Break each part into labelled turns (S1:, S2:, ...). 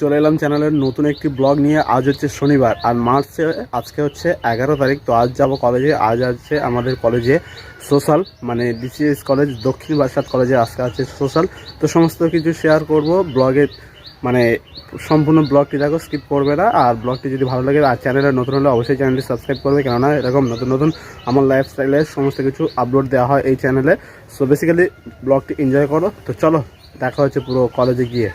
S1: চলে এলাম চ্যানেলের নতুন একটি ব্লগ নিয়ে। আজ হচ্ছে শনিবার আর মার্চে আজকে হচ্ছে 11 তারিখ। তো আজ যাব কলেজে। আজ আছে আমাদের কলেজে সোশ্যাল, মানে ডিসিএস কলেজ, দক্ষিণ বারাসাত কলেজে আজকে আছে সোশ্যাল। তো সমস্ত কিছু শেয়ার করব ব্লগে, মানে সম্পূর্ণ ব্লগটি দেখো, স্কিপ করবে না। আর ব্লগটি যদি ভালো লাগে আর চ্যানেলে নতুন হলে অবশ্যই চ্যানেলটি সাবস্ক্রাইব করবে, কেননা এরকম নতুন নতুন আমার লাইফস্টাইলের সমস্ত কিছু আপলোড দেওয়া হয় এই চ্যানেলে। সো বেসিক্যালি ব্লগটি এনজয় করো। তো চলো দেখা হচ্ছে পুরো কলেজে গিয়ে।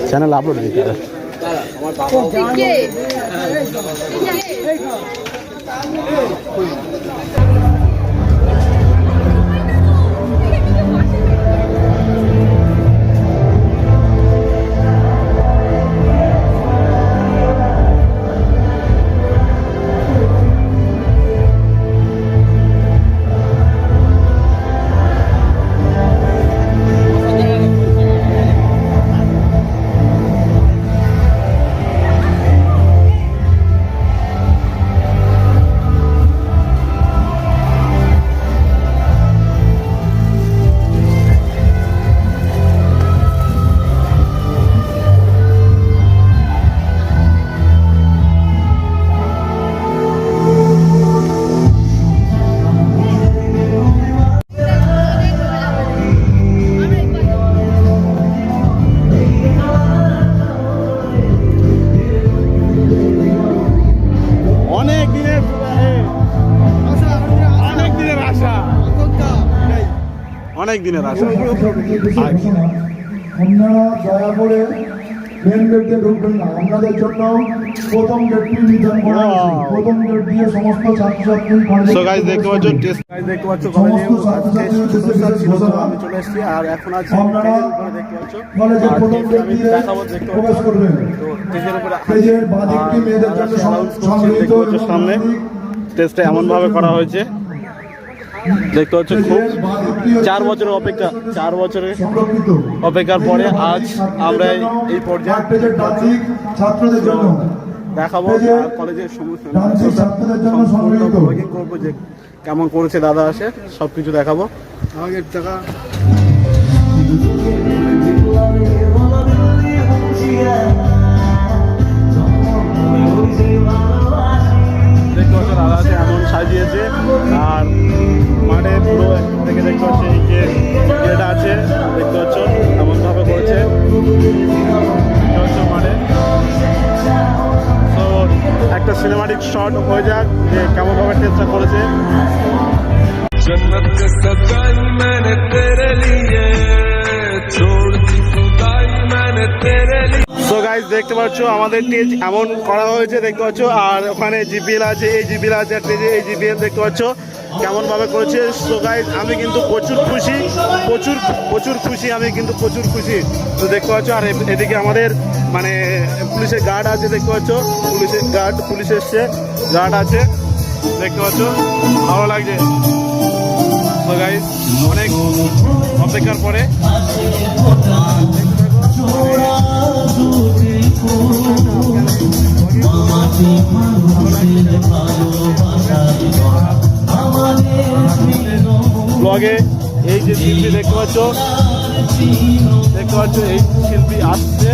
S1: চ্যানেল আপলোড দিতে হবে। অনেক দিনের আশা।
S2: আপনারা দয়া করে মেন গেট দিয়ে ঢুকবেন না, আপনাদের জন্য প্রথম গেটটি নির্ধারণ করা হয়েছে। প্রথম গেট দিয়ে সমস্ত ছাত্রছাত্রী
S1: সো গাইস দেখতে পাচ্ছ, দেখতে পাচ্ছ কলেজে আমি চলে এসেছি আর এখন আছি স্টেজের উপরে। দেখতে পাচ্ছ
S2: কলেজের প্রথম গেট দিয়ে
S1: দেখাবো, দেখতে
S2: প্রবেশ করবেন।
S1: তো স্টেজের উপরে
S2: স্টেজের বাদিকটি মেয়েদের জন্য সংরক্ষিত।
S1: সামনে স্টেজটা এমন ভাবে করা হয়েছে, দেখতে পাচ্ছ খুব 4 বছরের অপেক্ষা, 4 বছরের অপেক্ষার পরে আজ আমরা এই পর্যায়ে
S2: ছাত্রদের জন্য
S1: দেখাবো। কলেজের সমস্ত করবো যে কেমন করেছে দাদা, আসে সব কিছু দেখাবো। আগের টাকা দেখতে পাচ্ছ দাদা আছে এমন সাজিয়েছে। আর মাঠে পুরো থেকে দেখতে পাচ্ছি এই যে যেটা আছে, দেখতে পাচ্ছ এমনভাবে করেছে মাঠে। তো একটা সিনেমাটিক শট হয়ে যাক যে কেমনভাবে টেস্টটা করেছে। তো গাইস দেখতে পাচ্ছ আমাদের স্টেজ এমন করা হয়েছে, দেখতে পাচ্ছ। আর ওখানে জিপিএল আছে, এই জিপিএল আছে স্টেজে, এই জিপিএল দেখতে পাচ্ছ কেমন ভাবে করেছে। সো গাইস আমি কিন্তু প্রচুর খুশি, প্রচুর খুশি, আমি কিন্তু প্রচুর খুশি। তো দেখতে পাচ্ছ আর এদিকে আমাদের মানে পুলিশের গার্ড আছে, দেখতে পাচ্ছ পুলিশের গার্ড, পুলিশ এসছে, গার্ড আছে, দেখতে পাচ্ছ ভালো লাগছে। তো গাইস অনেক অপেক্ষার পরে ব্লগে এই যে শিল্পী দেখতে পাচ্ছ, এই শিল্পী আসছে,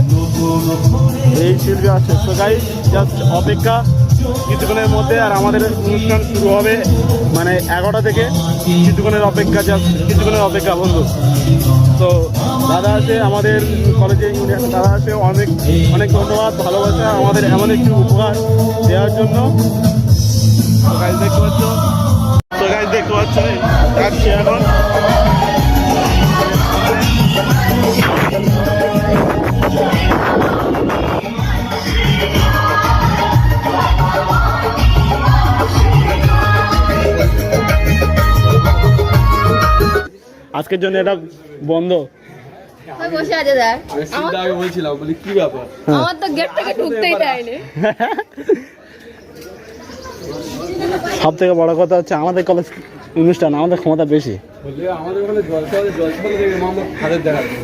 S1: এই শিল্পী আসছে। তো গাইস জাস্ট অপেক্ষা কিছুক্ষণের মধ্যে। আর আমাদের অনুষ্ঠান শুরু হবে মানে 11টা থেকে। কিছুক্ষণের অপেক্ষা, জাস্ট কিছুক্ষণের অপেক্ষা বন্ধু। তো দাদা আছে আমাদের কলেজে, দাদা আছে, অনেক অনেক ধন্যবাদ, ভালোবাসা আমাদের এমন একটি উপহার দেওয়ার জন্য। তো গাইস দেখতে পাচ্ছ, যাচ্ছি এখন। আজকের জন্য এটা বন্ধ।
S3: বসে আছে দেখ, আমি বলছিলাম বলি কি ব্যাপার, আমার তো গেট থেকে ঢুকতেই দেয়নি।
S1: সব থেকে বড় কথা হচ্ছে আমাদের কলেজ অনুষ্ঠান, আমাদের ক্ষমতা বেশি।
S4: আমাদের ওখানে জলসা দেখে আমরা ফাদের দেখাচ্ছি,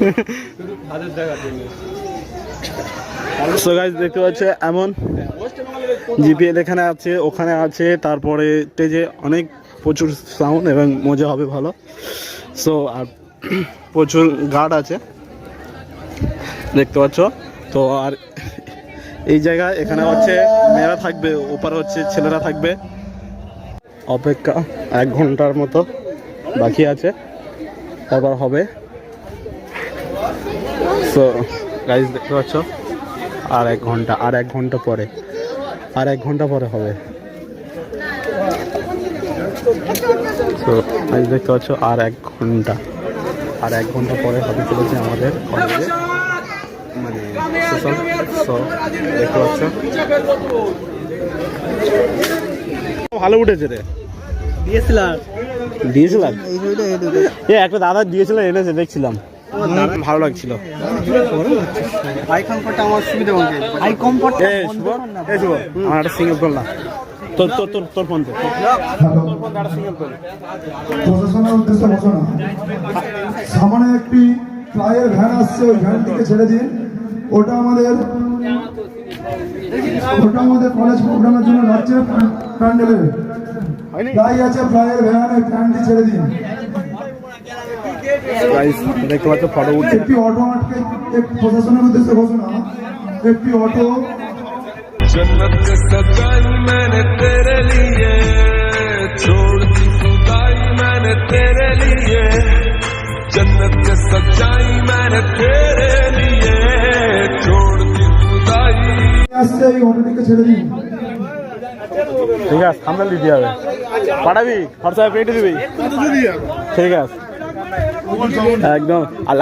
S4: শুধু ফাদের দেখাচ্ছি।
S1: সো গাইস দেখতে পাচ্ছে এমন জিপিএল এখানে আছে, ওখানে আছে, তারপরে স্টেজে অনেক প্রচুর সাউন্ড এবং মজা হবে ভালো। সো আর প্রচুর গার্ড আছে দেখতে পাচ্ছ। তো আর এই জায়গায় এখানে হচ্ছে মেয়েরা থাকবে, ওপারে হচ্ছে ছেলেরা থাকবে। অপেক্ষা 1 ঘন্টার মতো বাকি আছে, তারপর হবে। সো গাইস দেখতে পাচ্ছ আর 1 ঘন্টা, আর 1 ঘন্টা পরে, আর 1 ঘন্টা পরে হবে। তো গাইস দেখতে পাচ্ছ আর 1 ঘন্টা, আর 1 ঘন্টা পরে হবে চলেছে আমাদের কলেজে মানে সোশ্যাল। সো দেখতে পাচ্ছ ভালো উঠেছে রে, দিয়েছিলাম এ একটা দাদা দিয়েছিল, এনেছে দেখছিলাম, ভালো লাগছিল।
S4: আমার সুবিধা বলতে
S1: আমার একটা সিঙ্গেল কল না, তোর তোর তোর তোর ফোন তো সিঙ্গেল কল।
S2: প্রশাসনের উদ্দেশ্যে ঘোষণা, সামনে একটি ফ্লাইয়ের ভ্যান আসছে, ওই ভ্যানটিকে ছেড়ে দিন। ওটা আমাদের কলেজ প্রোগ্রামের জন্য রাজ্যের প্যান্ডেলের ফ্লাই আছে, ফ্লাইয়ের ভ্যান, ওই ভ্যানটি ছেড়ে দিন।
S1: দেখতে পাচ্ছ ফটো উঠছে।
S2: একটি অটো আটকে, প্রশাসনের উদ্দেশ্যে ঘোষণা, একটি অটো
S5: जन्नत के सजाई मैंने तेरे लिए, छोड़ दी खुदाई मैंने तेरे लिए, जन्नत के सजाई मैंने तेरे लिए, छोड़ दी खुदाई।
S2: আসছে, এই অটোটিকে ছেড়ে দিন।
S1: ঠিক আছে, সামনে দিতে হবে, পাঠাবি হোয়াটসঅ্যাপে পেটে দিবি, ঠিক আছে একদম। আর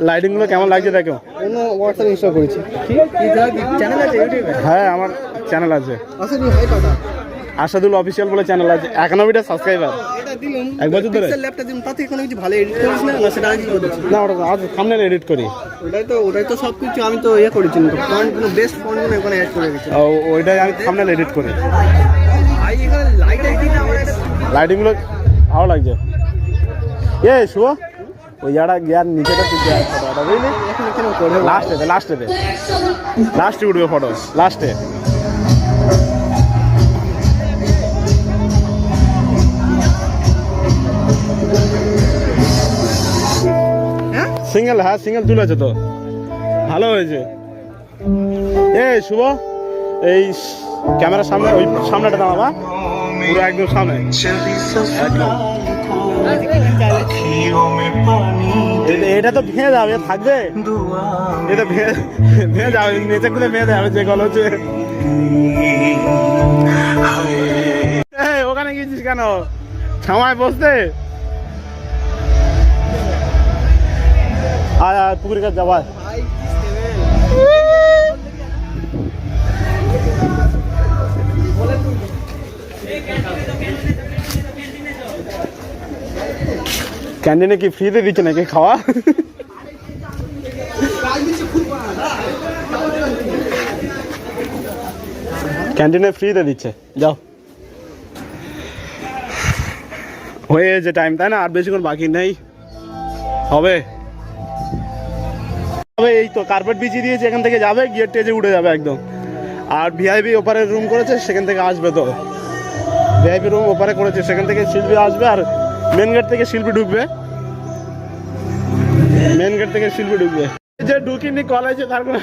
S1: লাইটিং গুলো কেমন লাগছে দেখো।
S4: হোয়াটসঅ্যাপ ইনস্টল করেছি। চ্যানেল আছে ইউটিউবে?
S1: হ্যাঁ আমার চ্যানেল আছে, আসাদুল অফিসিয়াল বলে চ্যানেল আছে, 91টা সাবস্ক্রাইবার, 1 বছর ধরে।
S4: ল্যাপটপ দিন, তাতে কোনো কিছু ভালো এডিট করিস না, না সেটা কি করিস?
S1: না ওটা আজ সামনে এডিট করি,
S4: ওটাই তো সব কিছু আমি তো ইয়ে করেছি, ফন্ট কোনো বেস্ট ফন্ট কোনো এখানে অ্যাড করে রেখেছি।
S1: ওইটাই আমি সামনে এডিট করি।
S4: ভাই এখানে লাইট এডিট আমরা
S1: লাইটিং গুলো ভালো লাগছে। এ শুভ ওই জায়গাটা গিয়ার নিচেটা তুলতে হয় ফটোটা, বুঝলি? লাস্টে উঠবে ফটো, লাস্টে। সিঙ্গেল, হ্যাঁ সিঙ্গেল তুলেছে তো, ভালো হয়েছে। এ শুভ এই ক্যামেরার সামনে, ওই সামনেটা দাঁড়াবা, পুরো একদম সামনে একদম। এটা তো ভেঙে যাবে, থাকবে এটা ভেঙে যাবে, নিচে খুলে ভেঙে যাবে। যে কল হচ্ছে ওখানে গিয়েছিস কেন, ছামায় বসতে? আর পুকুরের কাছে যাবা, ক্যান্টিনে কি ফ্রিতে দিচ্ছে নাকি খাওয়া? ক্যান্টিনে ফ্রিতে দিচ্ছে, যাও। হয়ে যে টাইম, তাই না? আর বেশিক্ষণ বাকি নেই, হবে। এই তো কার্পেট বিছিয়ে দিয়েছে, এখান থেকে যাবে, গিয়ে স্টেজে উঠে যাবে একদম। আর ভিআইপি ওপারে রুম করেছে, সেখান থেকে আসবে। তো ভিআইপি রুম ওপারে করেছে, সেখান থেকে শিল্পী আসবে, আর মেন গেট থেকে শিল্পী ঢুকবে, মেন গেট থেকে শিল্পী ঢুকবে। যে ঢুকিনি কলেজে, তারপর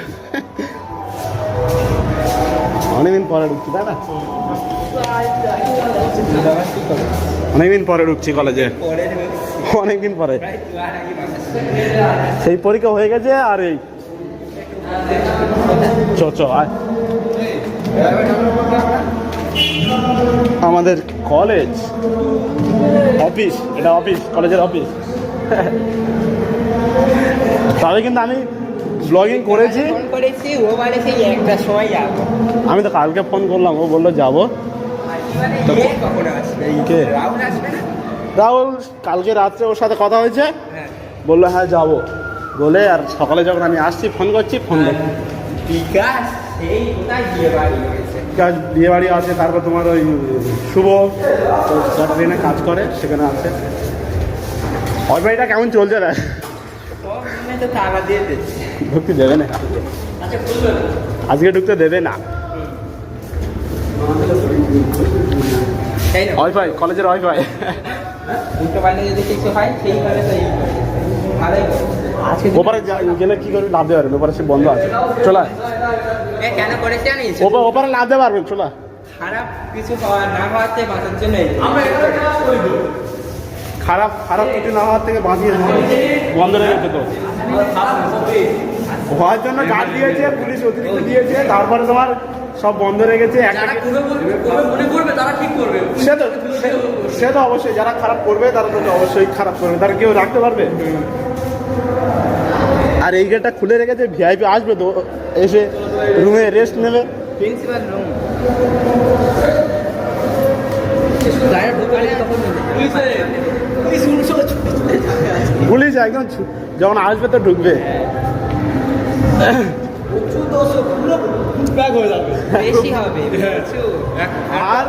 S1: অনেকদিন পরে ঢুকছি, তাই না? অনেকদিন পরে ঢুকছি কলেজে, অনেকদিন পরে। সেই পরীক্ষা হয়ে গেছে, আর এই আমাদের কলেজ অফিস, এটা অফিস, কলেজের অফিস। তবে কিন্তু আমি ব্লগিং করেছি, আমি তো কালকে ফোন করলাম, ও বললো যাবো। রাহুল কালকে রাত্রে ওর সাথে কথা হয়েছে, বললো হ্যাঁ যাবো বলে, আর সকালে যখন আমি আসছি ফোন করছি, ফোন করছি। বিকাশ বিয়ে বাড়ি আছে, তারপর তোমার ওই শুভ ট্রেনে কাজ করে সেখানে আছে। ওই বাড়িটা কেমন চলছে রে? ঢুকতে দেবে না আজকে, ঢুকতে দেবে না। ওয়াইফাই, কলেজের ওয়াইফাই। ওপারে গেলে কি করবি? লাভ দিতে পারবেন, ওপারে সে বন্ধ আছে। চলা
S6: কেন করেছে জানিস?
S1: ওপারে লাভ দিতে পারবেন, চলা।
S6: খারাপ কিছু না হওয়াতে বাঁচার জন্য
S1: খারাপ কিছু না হওয়ার থেকে বাঁচিয়ে বন্ধ রেখেছে তো, হওয়ার জন্য গার্ড দিয়েছে, পুলিশ অতিরিক্ত দিয়েছে, তারপরে তোমার সব বন্ধ রেখেছে। সে তো অবশ্যই, যারা খারাপ করবে তারা তো অবশ্যই খারাপ করবে, তারা কেউ রাখতে পারবে। আর এই গেটটা খুলে রেখেছে, ভিআইপি আসবে তো এসে রুমে রেস্ট নেবে।
S6: প্রিন্সিপাল রুম
S1: পুলিশ একদম যখন আসবে তো ঢুকবে।
S6: বেশি হবে
S1: আর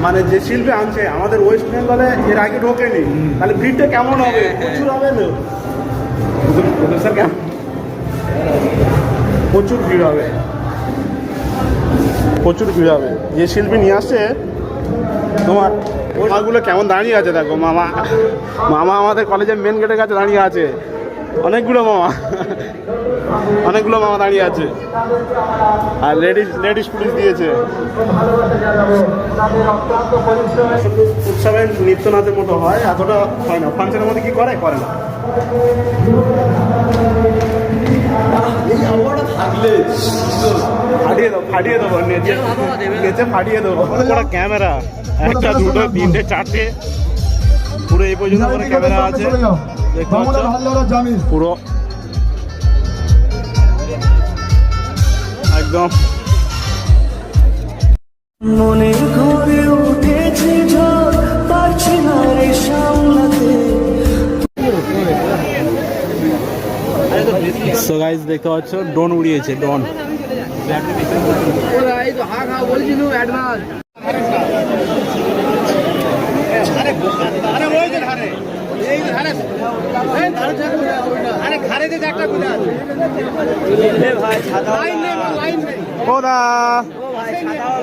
S1: মানে যে শিল্পী আনছে আমাদের ওয়েস্ট বেঙ্গলে এর আগে ঢোকেনি, তাহলে ভিড়টা কেমন হবে? প্রচুর হবে না স্যার? কেমন? প্রচুর ভিড় হবে, প্রচুর ভিড় হবে। যে শিল্পী নিয়ে আসছে তোমার, মামাগুলো কেমন দাঁড়িয়ে আছে দেখো। মামা আমাদের কলেজের মেন গেটের কাছে দাঁড়িয়ে আছে, অনেকগুলো মামা দাঁড়িয়ে আছে। আর লেডিস পুলিশ দিয়েছে। উৎসবে নৃত্য নাচের মতো হয়, এতটা হয় না। ফাংশনের মধ্যে কি করে না। ফাটিয়ে দেবো নেচে ফাটিয়ে দেবো। পুরো ক্যামেরা 1, 2, 3, 4 পুরো এই পর্যন্ত করে ক্যামেরা আছে, দেখতে পাচ্ছ পুরো একদম।
S7: মনের ঘরে উঠেছে ঝড়, পারছি না রে সামলাতে।
S1: সো গাইস দেখতে পাচ্ছ ড্রোন উড়িয়েছে, ড্রোন।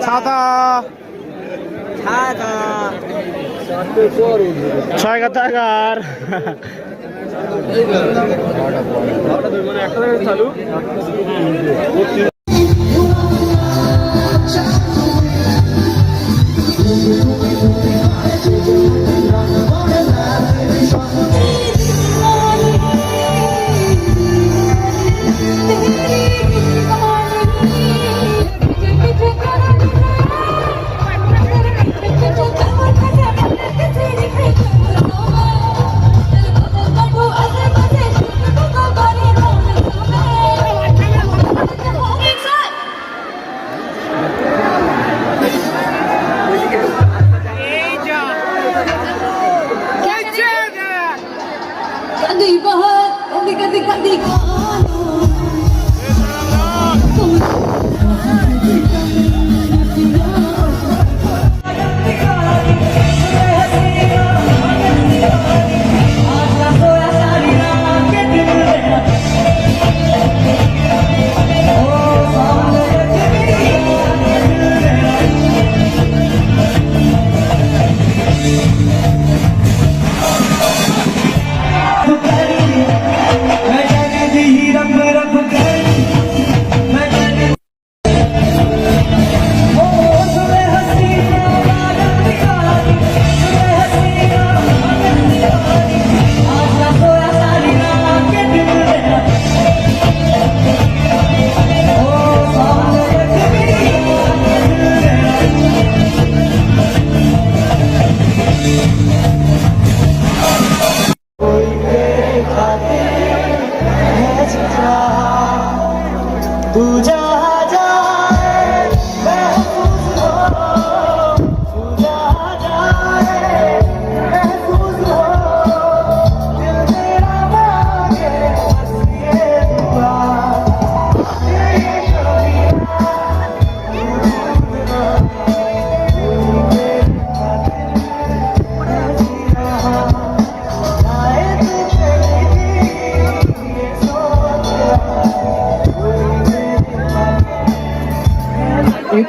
S1: ছাতা 6 টাকার চালু।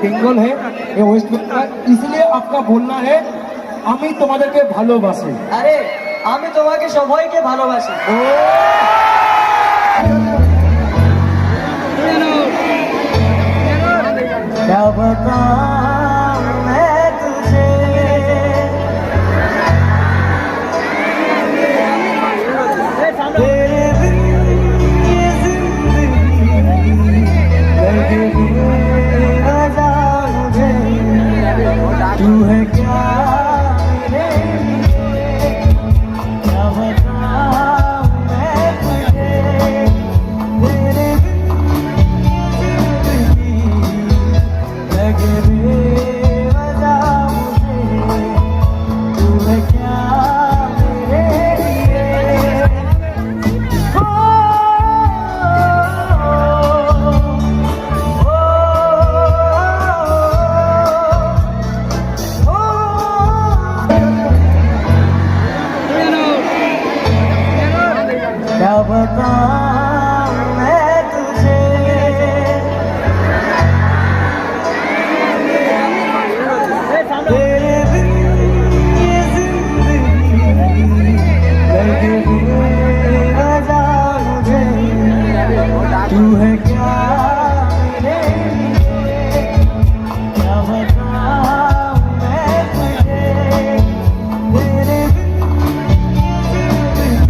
S2: बेंगल है, ये वेस्ट बंगाल, इसलिए आपका बोलना है আমি তোমাদেরকে ভালোবাসি।
S7: আরে আমি তোমাকে সবাইকে ভালোবাসি। क्या बताऊं मैं तुझे, तेरे बिन ये जिंदगी लगे बेवजह मुझे, तू है क्या मेरे लिए, क्या बताऊं मैं तुझे, तेरे लगे बेवजह मुझे, तू है क्या मेरे लिए। हो, क्या बताऊं मैं तुझे, तेरे बिन ये जिंदगी लगे बेवजह मुझे, तू है क्या मेरे लिए, क्या बताऊं मैं तुझे, तेरे बिन ये जिंदगी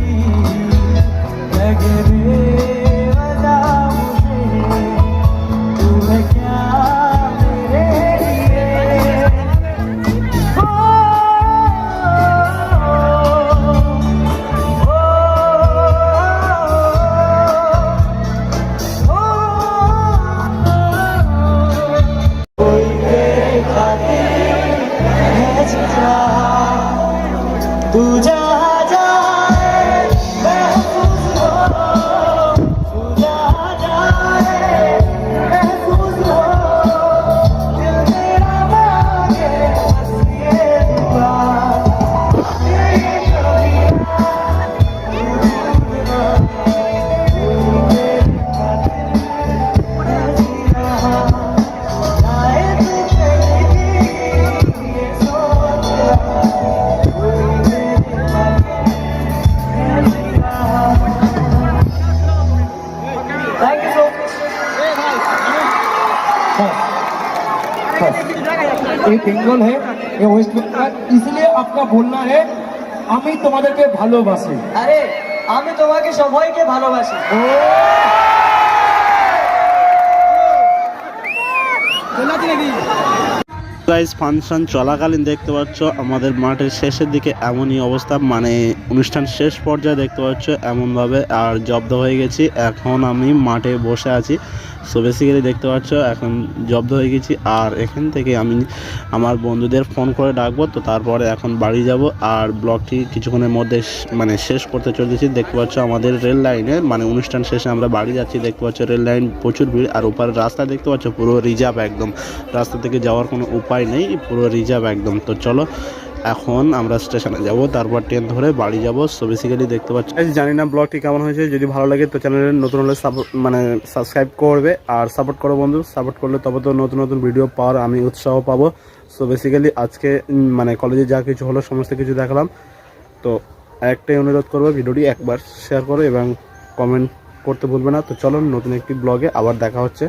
S7: लगे बेवजह मुझे, तू है क्या मेरे लिए। हो, कोई मेरे खातिर है जिंदा, तू जहाँ जाए महफूज हो, तू जहाँ जाए महफूज हो, दिल तेरा मांगे बस ये दुआ, ये कभी मेरी खातिर है जिंदा, जाए तू कहीं ये सोच कोई मेरी खातिर है जिंदा। Thank you so much.
S2: ये बेंगल है, ये वेस्ट बंगाल, इसलिए आपका बोलना है আমি তোমাদেরকে ভালোবাসি।
S7: আরে আমি তোমাকে সবাইকে ভালোবাসি।
S1: গাইস ফাংশন চলাকালীন দেখতে পাচ্ছ আমাদের মাঠের শেষের দিকে এমনই অবস্থা, মানে অনুষ্ঠান শেষ পর্যায়ে দেখতে পাচ্ছ এমনভাবে আর জব্দ হয়ে গেছি। এখন আমি মাঠে বসে আছি, সো বেসিক্যালি দেখতে পাচ্ছ এখন জব্দ হয়ে গেছি। আর এখান থেকে আমি আমার বন্ধুদের ফোন করে ডাকবো, তো তারপরে এখন বাড়ি যাব আর ব্লগটি কিছুক্ষণের মধ্যে মানে শেষ করতে চলেছি। দেখতে পাচ্ছ আমাদের রেল লাইনে মানে অনুষ্ঠান শেষে আমরা বাড়ি যাচ্ছি, দেখতে পাচ্ছ রেল লাইন প্রচুর ভিড় আর উপরের রাস্তা দেখতে পাচ্ছ পুরো রিজার্ভ, একদম রাস্তা থেকে যাওয়ার কোনো উপায় নেই, পুরো রিজার্ভ একদম। তো চলো এখন আমরা স্টেশনে যাব, তারপর ট্রেন ধরে বাড়ি যাব। সো বেসিক্যালি দেখতে পাচ্ছ, জানি না ব্লগটি কেমন হয়েছে, যদি ভালো লাগে তো চ্যানেলে নতুন হলে মানে সাবস্ক্রাইব করবে আর সাপোর্ট করো বন্ধু, সাপোর্ট করলে তবে তো নতুন নতুন ভিডিও পাওয়ার আমি উৎসাহ পাবো। সো বেসিক্যালি আজকে মানে কলেজে যা কিছু হলো সমস্ত কিছু দেখালাম। তো একটাই অনুরোধ করবো, ভিডিওটি একবার শেয়ার করো এবং কমেন্ট করতে ভুলবে না। তো চলো নতুন একটি ব্লগে আবার দেখা হচ্ছে।